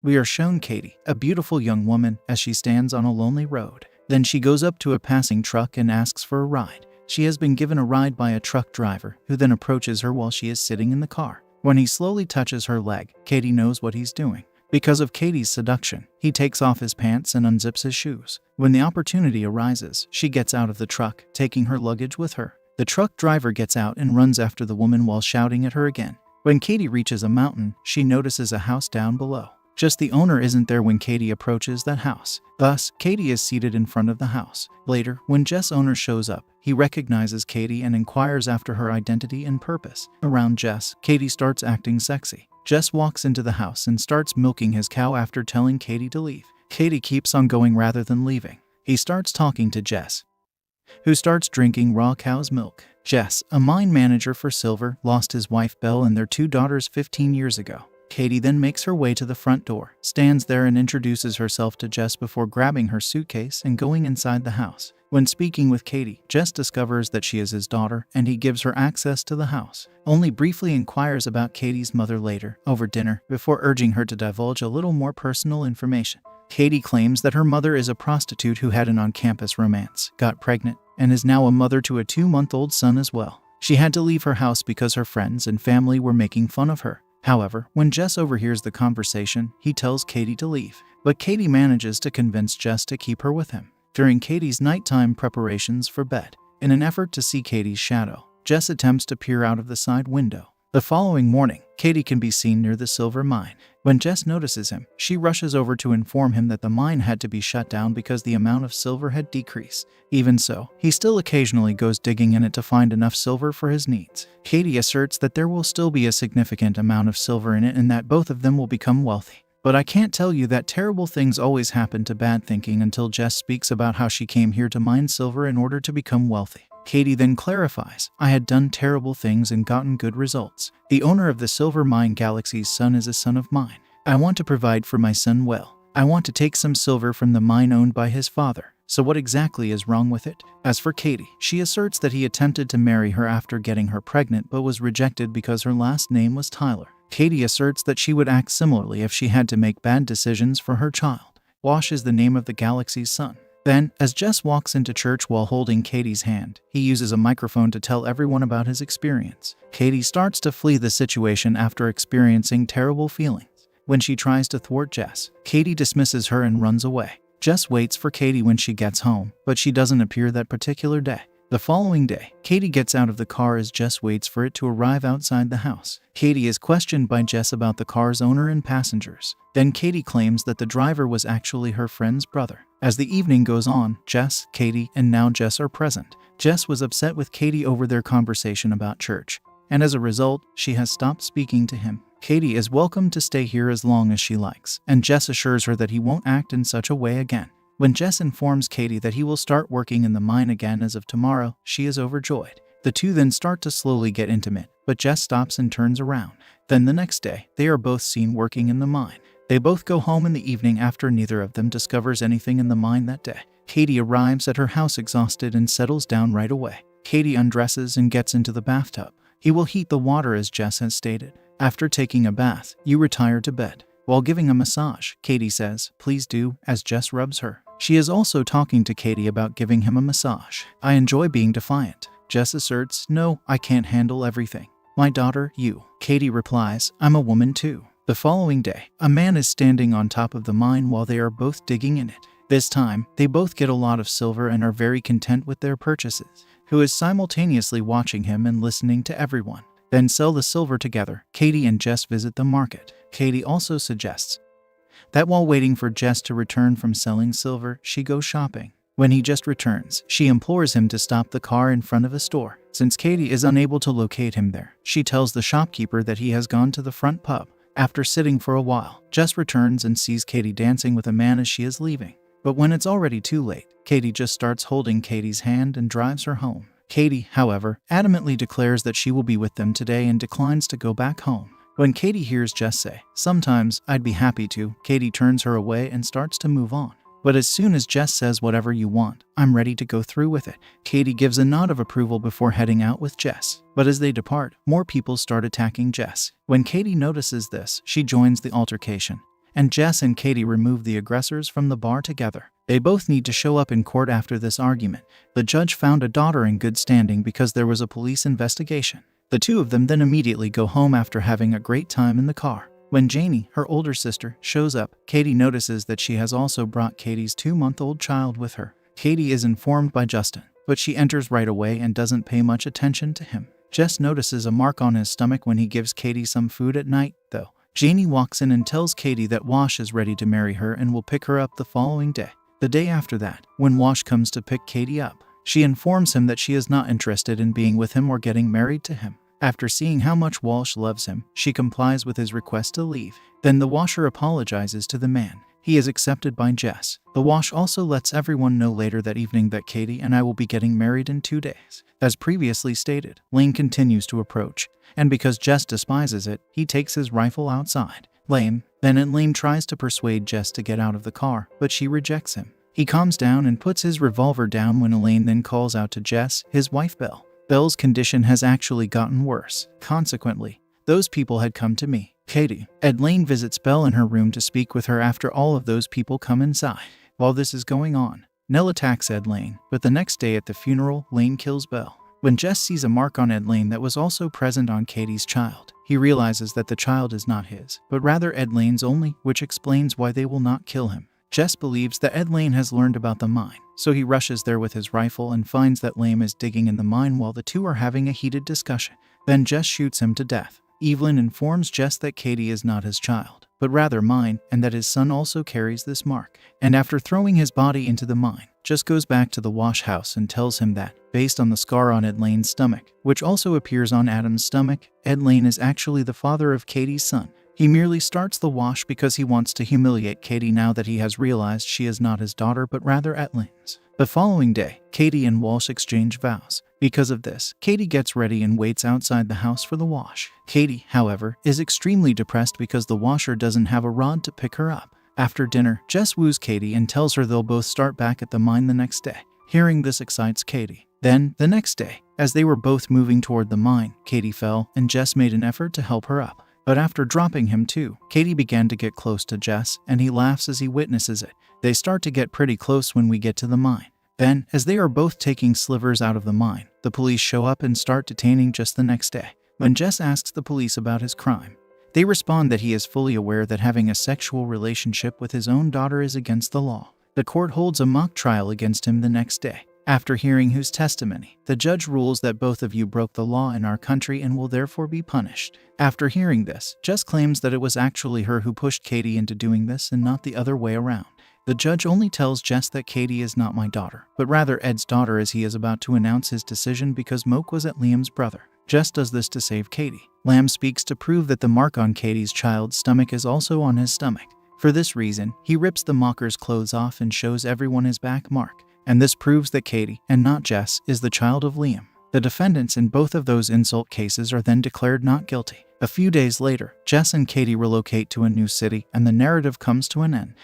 We are shown Katie, a beautiful young woman, as she stands on a lonely road. Then she goes up to a passing truck and asks for a ride. She has been given a ride by a truck driver, who then approaches her while she is sitting in the car. When he slowly touches her leg, Katie knows what he's doing. Because of Katie's seduction, he takes off his pants and unzips his shoes. When the opportunity arises, she gets out of the truck, taking her luggage with her. The truck driver gets out and runs after the woman while shouting at her again. When Katie reaches a mountain, she notices a house down below. Just the owner isn't there when Katie approaches that house. Thus, Katie is seated in front of the house. Later, when Jess' owner shows up, he recognizes Katie and inquires after her identity and purpose. Around Jess, Katie starts acting sexy. Jess walks into the house and starts milking his cow after telling Katie to leave. Katie keeps on going rather than leaving. He starts talking to Jess, who starts drinking raw cow's milk. Jess, a mine manager for Cimber, lost his wife Belle and their 2 daughters 15 years ago. Katie then makes her way to the front door, stands there and introduces herself to Jess before grabbing her suitcase and going inside the house. When speaking with Katie, Jess discovers that she is his daughter and he gives her access to the house. Only briefly inquires about Katie's mother later, over dinner, before urging her to divulge a little more personal information. Katie claims that her mother is a prostitute who had an on-campus romance, got pregnant, and is now a mother to a 2-month-old son as well. She had to leave her house because her friends and family were making fun of her. However, when Jess overhears the conversation, he tells Katie to leave, but Katie manages to convince Jess to keep her with him. During Katie's nighttime preparations for bed, in an effort to see Katie's shadow, Jess attempts to peer out of the side window. The following morning, Katie can be seen near the silver mine. When Jess notices him, she rushes over to inform him that the mine had to be shut down because the amount of silver had decreased. Even so, he still occasionally goes digging in it to find enough silver for his needs. Katie asserts that there will still be a significant amount of silver in it and that both of them will become wealthy. But I can't tell you that terrible things always happen to bad thinking until Jess speaks about how she came here to mine silver in order to become wealthy. Katie then clarifies, I had done terrible things and gotten good results. The owner of the silver mine Galaxy's son is a son of mine. I want to provide for my son well. I want to take some silver from the mine owned by his father. So what exactly is wrong with it? As for Katie, she asserts that he attempted to marry her after getting her pregnant but was rejected because her last name was Tyler. Katie asserts that she would act similarly if she had to make bad decisions for her child. Wash is the name of the Galaxy's son. Then, as Jess walks into church while holding Katie's hand, he uses a microphone to tell everyone about his experience. Katie starts to flee the situation after experiencing terrible feelings. When she tries to thwart Jess, Katie dismisses her and runs away. Jess waits for Katie when she gets home, but she doesn't appear that particular day. The following day, Katie gets out of the car as Jess waits for it to arrive outside the house. Katie is questioned by Jess about the car's owner and passengers. Then Katie claims that the driver was actually her friend's brother. As the evening goes on, Jess, Katie, and now Jess are present. Jess was upset with Katie over their conversation about church, and as a result, she has stopped speaking to him. Katie is welcome to stay here as long as she likes, and Jess assures her that he won't act in such a way again. When Jess informs Katie that he will start working in the mine again as of tomorrow, she is overjoyed. The two then start to slowly get intimate, but Jess stops and turns around. Then the next day, they are both seen working in the mine. They both go home in the evening after neither of them discovers anything in the mine that day. Katie arrives at her house exhausted and settles down right away. Katie undresses and gets into the bathtub. He will heat the water as Jess has stated. After taking a bath, you retire to bed. While giving a massage, Katie says, please do, as Jess rubs her. She is also talking to Katie about giving him a massage. I enjoy being defiant. Jess asserts, no, I can't handle everything. My daughter, you. Katie replies, I'm a woman too. The following day, a man is standing on top of the mine while they are both digging in it. This time, they both get a lot of silver and are very content with their purchases. Who is simultaneously watching him and listening to everyone. Then sell the silver together. Katie and Jess visit the market. Katie also suggests that while waiting for Jess to return from selling silver, she goes shopping. When he just returns, she implores him to stop the car in front of a store. Since Katie is unable to locate him there, she tells the shopkeeper that he has gone to the front pub. After sitting for a while, Jess returns and sees Katie dancing with a man as she is leaving. But when it's already too late, Katie just starts holding Katie's hand and drives her home. Katie, however, adamantly declares that she will be with them today and declines to go back home. When Katie hears Jess say, sometimes I'd be happy to, Katie turns her away and starts to move on. But as soon as Jess says whatever you want, I'm ready to go through with it. Katie gives a nod of approval before heading out with Jess. But as they depart, more people start attacking Jess. When Katie notices this, she joins the altercation. and Jess and Katie remove the aggressors from the bar together. They both need to show up in court after this argument. The judge found a daughter in good standing because there was a police investigation. The two of them then immediately go home after having a great time in the car. When Janie, her older sister, shows up, Katie notices that she has also brought Katie's 2-month-old child with her. Katie is informed by Justin, but she enters right away and doesn't pay much attention to him. Jess notices a mark on his stomach when he gives Katie some food at night, though. Janie walks in and tells Katie that Wash is ready to marry her and will pick her up the following day. The day after that, when Wash comes to pick Katie up, she informs him that she is not interested in being with him or getting married to him. After seeing how much Walsh loves him, she complies with his request to leave. Then the washer apologizes to the man. He is accepted by Jess. The Wash also lets everyone know later that evening that Katie and I will be getting married in 2 days. As previously stated, Lane continues to approach, and because Jess despises it, he takes his rifle outside. Then Lane tries to persuade Jess to get out of the car, but she rejects him. He calms down and puts his revolver down when Elaine then calls out to Jess, his wife Belle. Belle's condition has actually gotten worse. Consequently, those people had come to me, Katie. Lane visits Belle in her room to speak with her after all of those people come inside. While this is going on, Nell attacks Lane, but the next day at the funeral, Lane kills Belle. When Jess sees a mark on Lane that was also present on Katie's child, he realizes that the child is not his, but rather Lane's only, which explains why they will not kill him. Jess believes that Lane has learned about the mine, so he rushes there with his rifle and finds that Lane is digging in the mine while the two are having a heated discussion. Then Jess shoots him to death. Evelyn informs Jess that Katie is not his child, but rather mine, and that his son also carries this mark. And after throwing his body into the mine, Jess goes back to the Wash house and tells him that, based on the scar on Lane's stomach, which also appears on Adam's stomach, Lane is actually the father of Katie's son. He merely starts the Wash because he wants to humiliate Katie now that he has realized she is not his daughter but rather Lane's. The following day, Katie and Walsh exchange vows. Because of this, Katie gets ready and waits outside the house for the Wash. Katie, however, is extremely depressed because the washer doesn't have a rod to pick her up. After dinner, Jess woos Katie and tells her they'll both start back at the mine the next day. Hearing this excites Katie. Then, the next day, as they were both moving toward the mine, Katie fell and Jess made an effort to help her up. But after dropping him too, Katie began to get close to Jess, and he laughs as he witnesses it. They start to get pretty close when we get to the mine. Then, as they are both taking slivers out of the mine, the police show up and start detaining Jess the next day. When Jess asks the police about his crime, they respond that he is fully aware that having a sexual relationship with his own daughter is against the law. The court holds a mock trial against him the next day. After hearing his testimony, the judge rules that both of you broke the law in our country and will therefore be punished. After hearing this, Jess claims that it was actually her who pushed Katie into doing this and not the other way around. The judge only tells Jess that Katie is not my daughter, but rather Ed's daughter as he is about to announce his decision because Moke was Liam's brother. Jess does this to save Katie. Lamb speaks to prove that the mark on Katie's child's stomach is also on his stomach. For this reason, he rips the mocker's clothes off and shows everyone his back mark. And this proves that Katie, and not Jess, is the child of Liam. The defendants in both of those insult cases are then declared not guilty. A few days later, Jess and Katie relocate to a new city and the narrative comes to an end.